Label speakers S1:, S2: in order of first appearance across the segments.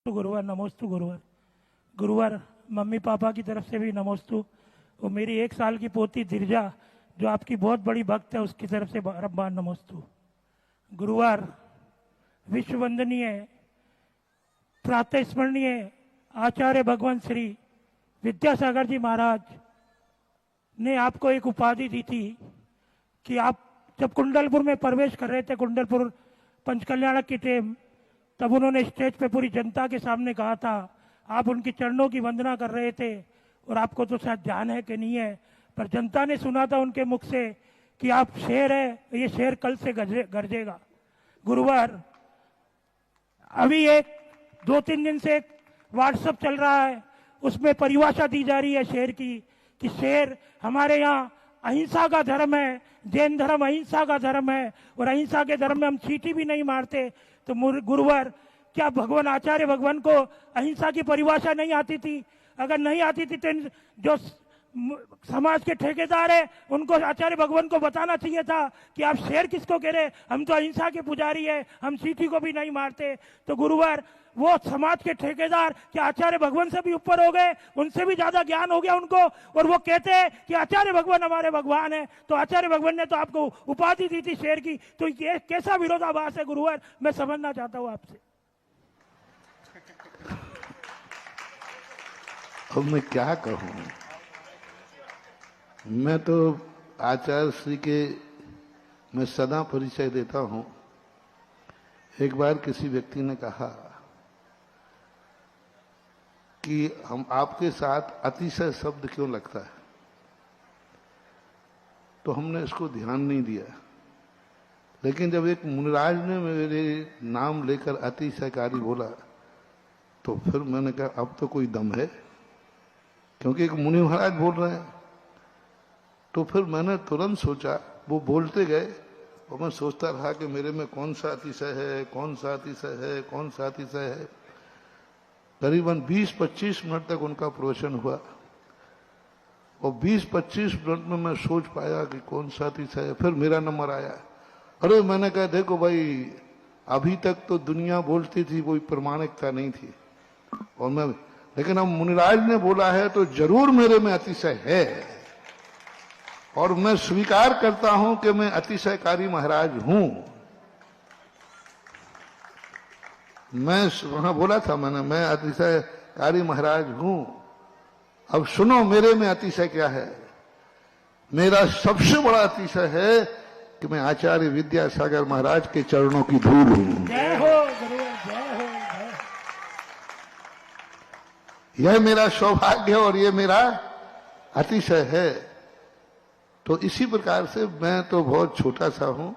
S1: गुरुवार नमोस्तु गुरुवार। गुरुवार मम्मी पापा की तरफ से भी नमोस्तु। वो मेरी 1 साल की पोती धीरजा जो आपकी बहुत बड़ी भक्त है उसकी तरफ से बार नमोस्तु। गुरुवार विश्व वंदनीय प्रातः स्मरणीय आचार्य भगवान श्री विद्यासागर जी महाराज ने आपको एक उपाधि दी थी कि आप जब कुंडलपुर में प्रवेश कर रहे थे, कुंडलपुर पंचकल्याणक की टीम, तब उन्होंने स्टेज पे पूरी जनता के सामने कहा था, आप उनकी चरणों की वंदना कर रहे थे और आपको तो शायद ध्यान है कि नहीं है, पर जनता ने सुना था उनके मुख से कि आप शेर है, ये शेर कल से गरजेगा। गुरुवार अभी 2-3 दिन से एक व्हाट्सएप चल रहा है, उसमें परिभाषा दी जा रही है शेर की कि शेर हमारे यहाँ अहिंसा का धर्म है, जैन धर्म अहिंसा का धर्म है और अहिंसा के धर्म में हम चींटी भी नहीं मारते। तो गुरुवार क्या भगवान आचार्य भगवान को अहिंसा की परिभाषा नहीं आती थी? अगर नहीं आती थी तो जो समाज के ठेकेदार है उनको आचार्य भगवान को बताना चाहिए था कि आप शेर किसको कह रहे, हम तो अहिंसा के पुजारी है, हम चींटी को भी नहीं मारते। तो गुरुवार वो समाज के ठेकेदार क्या आचार्य भगवान से भी ऊपर हो गए, उनसे भी ज्यादा ज्ञान हो गया उनको, और वो कहते हैं कि आचार्य भगवान हमारे भगवान है। तो आचार्य भगवान ने तो आपको उपाधि दी थी शेर की, तो ये कैसा विरोधाभास है गुरुवार, मैं समझना चाहता हूं आपसे।
S2: अब मैं क्या कहूं, मैं तो आचार्य श्री के मैं सदा परिचय देता हूं। एक बार किसी व्यक्ति ने कहा कि हम आपके साथ अतिशय शब्द क्यों लगता है, तो हमने इसको ध्यान नहीं दिया। लेकिन जब एक मुनिराज ने मेरे नाम लेकर अतिशयकारी बोला तो फिर मैंने कहा अब तो कोई दम है, क्योंकि एक मुनि महाराज बोल रहे हैं। तो फिर मैंने तुरंत सोचा, वो बोलते गए और मैं सोचता रहा कि मेरे में कौन सा अतिशय है, कौन सा अतिशय है, कौन सा अतिशय है। करीबन 20-25 मिनट तक उनका प्रवचन हुआ और 20-25 मिनट में मैं सोच पाया कि कौन सा अतिशय है। फिर मेरा नंबर आया। अरे मैंने कहा देखो भाई, अभी तक तो दुनिया बोलती थी, कोई प्रमाणिकता नहीं थी, और मैं लेकिन अब मुनिराज ने बोला है तो जरूर मेरे में अतिशय है, और मैं स्वीकार करता हूं कि मैं अतिशयकारी महाराज हूं। मैं वहां बोला था मैं अतिशयकारी महाराज हूं। अब सुनो मेरे में अतिशय क्या है। मेरा सबसे बड़ा अतिशय है कि मैं आचार्य विद्यासागर महाराज के चरणों की धूल हूं।
S1: जय हो गुरुवार, जय हो, जय।
S2: यह मेरा सौभाग्य और यह मेरा अतिशय है। तो इसी प्रकार से मैं तो बहुत छोटा सा हूं।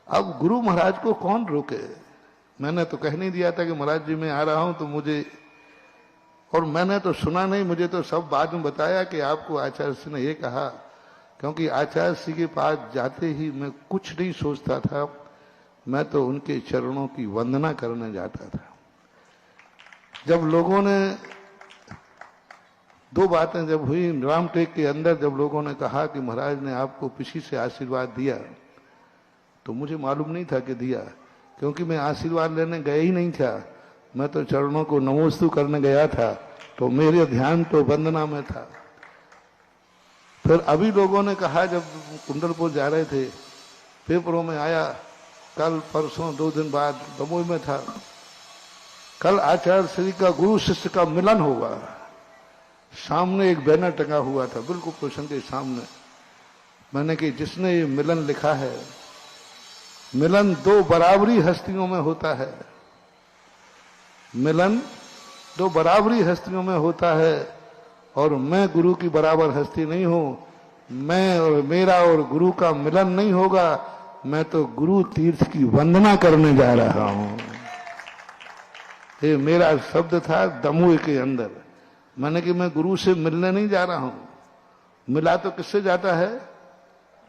S2: अब गुरु महाराज को कौन रोके। मैंने तो कह नहीं दिया था कि महाराज जी मैं आ रहा हूं तो मुझे, और मैंने तो सुना नहीं, मुझे तो सब बाद में बताया कि आपको आचार्य श्री ने ये कहा। क्योंकि आचार्य श्री के पास जाते ही मैं कुछ नहीं सोचता था, मैं तो उनके चरणों की वंदना करने जाता था। जब लोगों ने 2 बातें जब हुई रामटेक के अंदर, जब लोगों ने कहा कि महाराज ने आपको पीछे से आशीर्वाद दिया, तो मुझे मालूम नहीं था कि दिया, क्योंकि मैं आशीर्वाद लेने गया ही नहीं था। मैं तो चरणों को नमोस्तु करने गया था, तो मेरे ध्यान तो वंदना में था। फिर अभी लोगों ने कहा, जब कुंडलपुर जा रहे थे, पेपरों में आया, कल परसों 2 दिन बाद दमोह में था, कल आचार्य श्री का गुरु शिष्य का मिलन होगा। सामने एक बैनर टंगा हुआ था, बिल्कुल प्रश्न के सामने। मैंने कि जिसने ये मिलन लिखा है, मिलन 2 बराबरी हस्तियों में होता है, मिलन 2 बराबरी हस्तियों में होता है, और मैं गुरु की बराबर हस्ती नहीं हूं। मैं और मेरा और गुरु का मिलन नहीं होगा, मैं तो गुरु तीर्थ की वंदना करने जा रहा हूं। ये मेरा शब्द था दमोह के अंदर। मैंने कि मैं गुरु से मिलने नहीं जा रहा हूं। मिला तो किससे जाता है?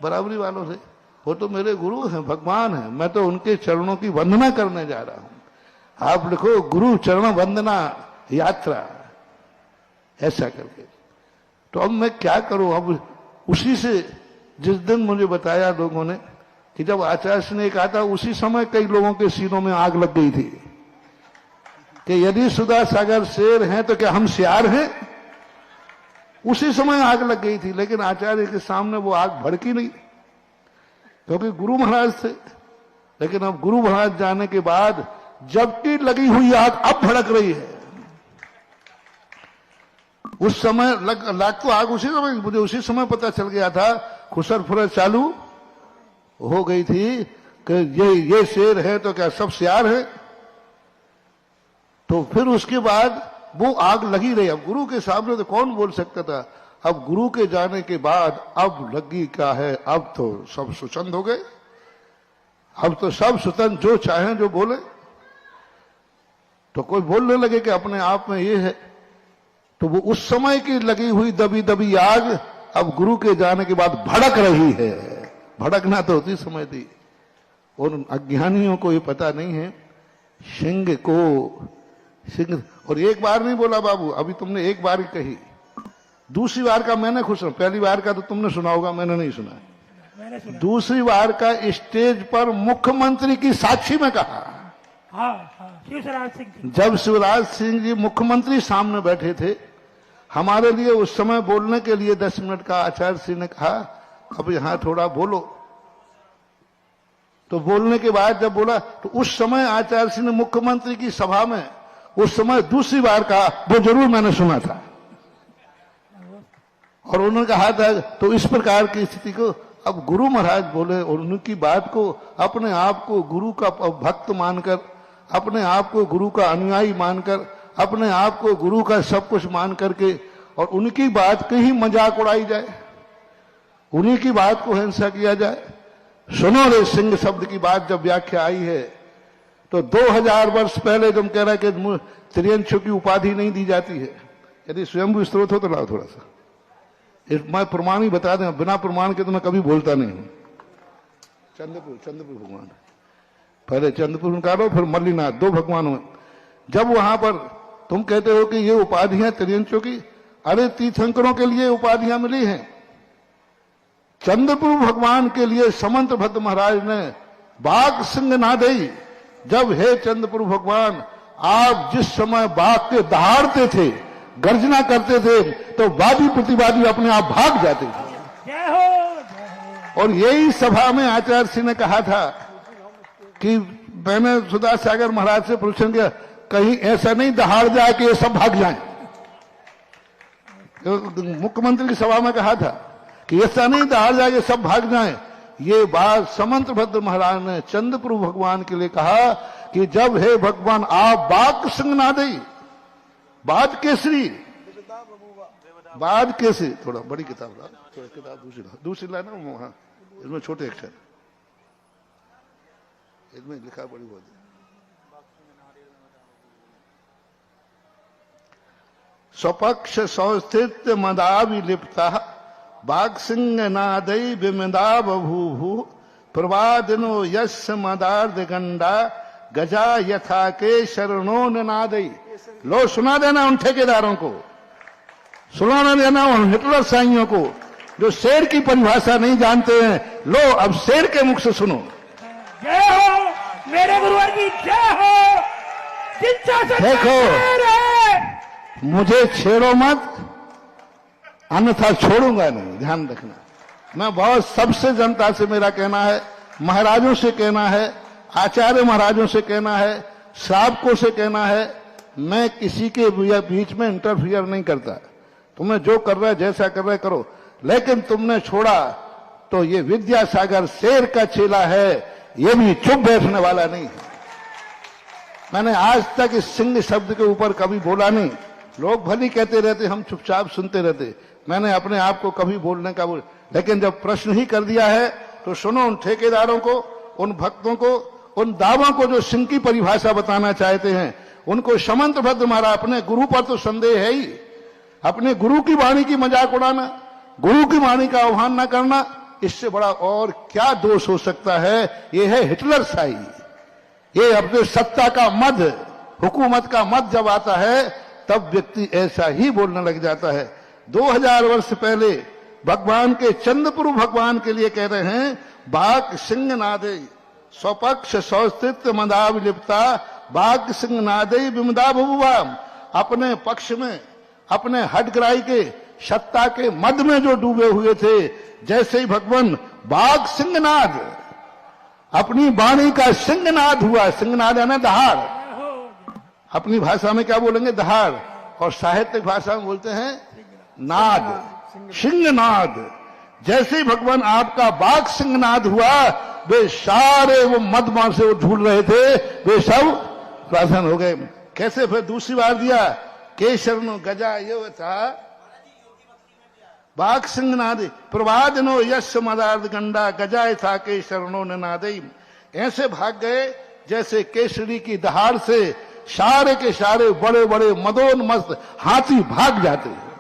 S2: बराबरी वालों से। वो तो मेरे गुरु हैं, भगवान हैं, मैं तो उनके चरणों की वंदना करने जा रहा हूं। आप लिखो गुरु चरण वंदना यात्रा, ऐसा करके। तो अब मैं क्या करूं। अब उसी से जिस दिन मुझे बताया लोगों ने कि जब आचार्य ने कहा था, उसी समय कई लोगों के सीनों में आग लग गई थी। कि यदि सुधा सागर शेर हैं तो क्या हम सियार हैं। उसी समय आग लग गई थी, लेकिन आचार्य के सामने वो आग भड़की नहीं, क्योंकि गुरु महाराज थे। लेकिन अब गुरु महाराज जाने के बाद जबकि लगी हुई आग अब भड़क रही है। उस समय लाग तो आग उसी समय, मुझे उसी समय पता चल गया था, खुसर फुसर चालू हो गई थी कि ये शेर है तो क्या सब सियार है। तो फिर उसके बाद वो आग लगी रही। अब गुरु के सामने तो कौन बोल सकता था। अब गुरु के जाने के बाद अब लगी क्या है, अब तो सब स्वतंत्र हो गए। अब तो सब स्वतंत्र जो चाहें जो बोले। तो कोई बोलने लगे कि अपने आप में ये है, तो वो उस समय की लगी हुई दबी दबी आग अब गुरु के जाने के बाद भड़क रही है। भड़कना तो उसी समय थी। उन अज्ञानियों को ये पता नहीं है सिंह को सिंह। और एक बार नहीं बोला बाबू, अभी तुमने एक बार ही कही, दूसरी बार का मैंने खुश हूं। पहली बार का तो तुमने सुना होगा, मैंने नहीं सुना। दूसरी बार का स्टेज पर मुख्यमंत्री की साक्षी में कहा।
S1: शिवराज सिंह,
S2: जब शिवराज सिंह जी मुख्यमंत्री सामने बैठे थे, हमारे लिए उस समय बोलने के लिए 10 मिनट का आचार्य सिंह ने कहा अब यहां थोड़ा बोलो। तो बोलने के बाद जब बोला तो उस समय आचार्य सिंह ने मुख्यमंत्री की सभा में उस समय दूसरी बार कहा, वो जरूर मैंने सुना था। और उन्होंने कहा था तो इस प्रकार की स्थिति को अब गुरु महाराज बोले और उनकी बात को, अपने आप को गुरु का भक्त मानकर, अपने आप को गुरु का अनुयायी मानकर, अपने आप को गुरु का सब कुछ मान करके और उनकी बात की ही मजाक उड़ाई जाए, उन्हीं की बात को हिंसा किया जाए। सुनो रे सिंह शब्द की बात जब व्याख्या आई है तो 2000 वर्ष पहले तुम कह रहा है कि त्रियंशु की उपाधि नहीं दी जाती है। यदि स्वयं स्त्रोत हो तो लाओ थोड़ा सा, मैं प्रमाण ही बता दें, बिना प्रमाण के तो मैं कभी बोलता नहीं हूं। चंद्रपुर भगवान, पहले चंद्रपुर निकालो फिर मल्लीनाथ, 2 भगवान हुए। जब वहां पर तुम कहते हो कि ये उपाधियां त्रियंशु की, अरे तीर्थंकरों के लिए उपाधियां मिली हैं। चंद्रपुर भगवान के लिए समंत भद्र महाराज ने बाघ सिंह नादई, जब हे चंद्रपुर भगवान आप जिस समय बाघ के दहाड़ते थे, गर्जना करते थे, तो वादी प्रतिवादी अपने आप भाग जाते थे।
S1: जय हो, जय हो।
S2: और यही सभा में आचार्य सिंह ने कहा था कि मैंने सुधा सागर महाराज से प्रश्न किया, कहीं ऐसा नहीं दहाड़ जाए कि ये सब भाग जाएं। मुख्यमंत्री की सभा में कहा था कि ऐसा नहीं दहाड़ जाए कि सब भाग जाएं। ये बात समंत भद्र महाराज ने चंद्रपुर भगवान के लिए कहा कि जब हे भगवान आप बाघ सिंह नादई, बाद केसरी, बाद केसरी, थोड़ा बड़ी किताब ला, थोड़ा किताब दूसरी ला ना, वहां इसमें छोटे अक्षर, इसमें लिखा बड़ी बहुत है। स्वपक्ष सौस्थित मदाविलिप्ता बाघ सिंह नादई विमदा बभूभु प्रवादिनो यस्य मदार्ध गंडा गजा यथा के शरणों नादई। लो सुना देना उन ठेकेदारों को, सुना देना उन हिटलर साइयों को जो शेर की परिभाषा नहीं जानते हैं। लो अब शेर के मुख से सुनो।
S1: जय हो मेरे गुरुवर की जय हो।
S2: देखो मुझे छेड़ो मत, अन्यथा छोड़ूंगा नहीं, ध्यान रखना। मैं बहुत सबसे जनता से मेरा कहना है, महाराजों से कहना है, आचार्य महाराजों से कहना है, श्रावकों से कहना है, मैं किसी के बीच में इंटरफियर नहीं करता। तुम्हें जो कर रहा है जैसा कर रहा है करो, लेकिन तुमने छोड़ा तो ये विद्यासागर शेर का चेला है, ये भी चुप बैठने वाला नहीं है। मैंने आज तक इस सिंह शब्द के ऊपर कभी बोला नहीं। लोग भली कहते रहते, हम चुपचाप सुनते रहते। मैंने अपने आप को कभी बोलने का लेकिन जब प्रश्न ही कर दिया है तो सुनो उन ठेकेदारों को, उन भक्तों को, उन दावों को जो सिंह की परिभाषा बताना चाहते हैं, उनको समंत भद्र महाराज, अपने गुरु पर तो संदेह है ही, अपने गुरु की वाणी की मजाक उड़ाना, गुरु की वाणी का आह्वान न करना, इससे बड़ा और क्या दोष हो सकता है। ये है हिटलर शाही। ये अपने सत्ता का मद, हुकूमत का मद जब आता है तब व्यक्ति ऐसा ही बोलने लग जाता है। 2000 वर्ष पहले भगवान के चंद्रपुर भगवान के लिए कह रहे हैं बाघ सिंह नादे स्वपक्ष सौस्थित मदाविलिप्ता बाघ सिंह नादई विमदा बबुआ। अपने पक्ष में, अपने हटग्राही के, सत्ता के मद में जो डूबे हुए थे, जैसे ही भगवान बाघ सिंहनाद, अपनी वाणी का सिंहनाद हुआ। सिंहनाद है ना दहाड़, अपनी भाषा में क्या बोलेंगे? दहाड़। और साहित्यिक भाषा में बोलते हैं नाद, सिंहनाद। जैसे ही भगवान आपका बाघ सिंहनाद हुआ, वे सारे वो मदमा से वो झूल रहे थे, वे सब प्रसन्न हो गए। कैसे? फिर दूसरी बार दिया, केशरनो गजा ये था बाघ सिंहनाद प्रवादनो यश मदार्द गंडा गजाए था केशरनो नादई। ऐसे भाग गए जैसे केसरी की दहाड़ से सारे के सारे बड़े बड़े मदोन्मस्त हाथी भाग जाते हैं,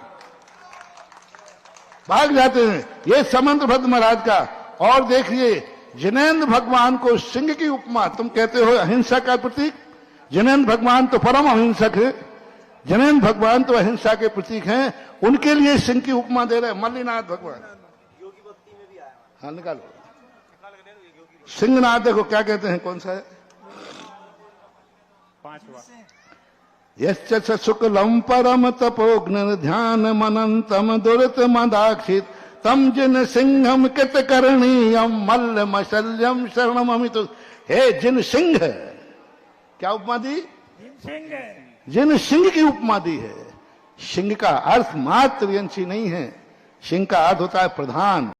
S2: भाग जाते हैं। ये समंतभद्र महाराज का। और देखिए, जिनेन्द्र भगवान को सिंह की उपमा, तुम कहते हो अहिंसा का प्रतीक, जिनेन्द्र भगवान तो परम अहिंसक है, जिनेन्द्र भगवान तो अहिंसा के प्रतीक हैं, उनके लिए सिंह की उपमा दे रहे हैं मल्लीनाथ भगवान। हाँ निकालो, सिंहनाथ देखो क्या कहते हैं, कौन सा है? यश्च शुक्लम परम तपोग्न ध्यान मनंतम दुरत मदाक्षित तम जिन सिंहम कृत करणीयम मल्ल मशल्यम शरणम अमित। हे जिन सिंह, क्या उपमा दी? जिन सिंह की उपमा दी है। सिंह का अर्थ मात्र यंशी नहीं है, सिंह का अर्थ होता है प्रधान।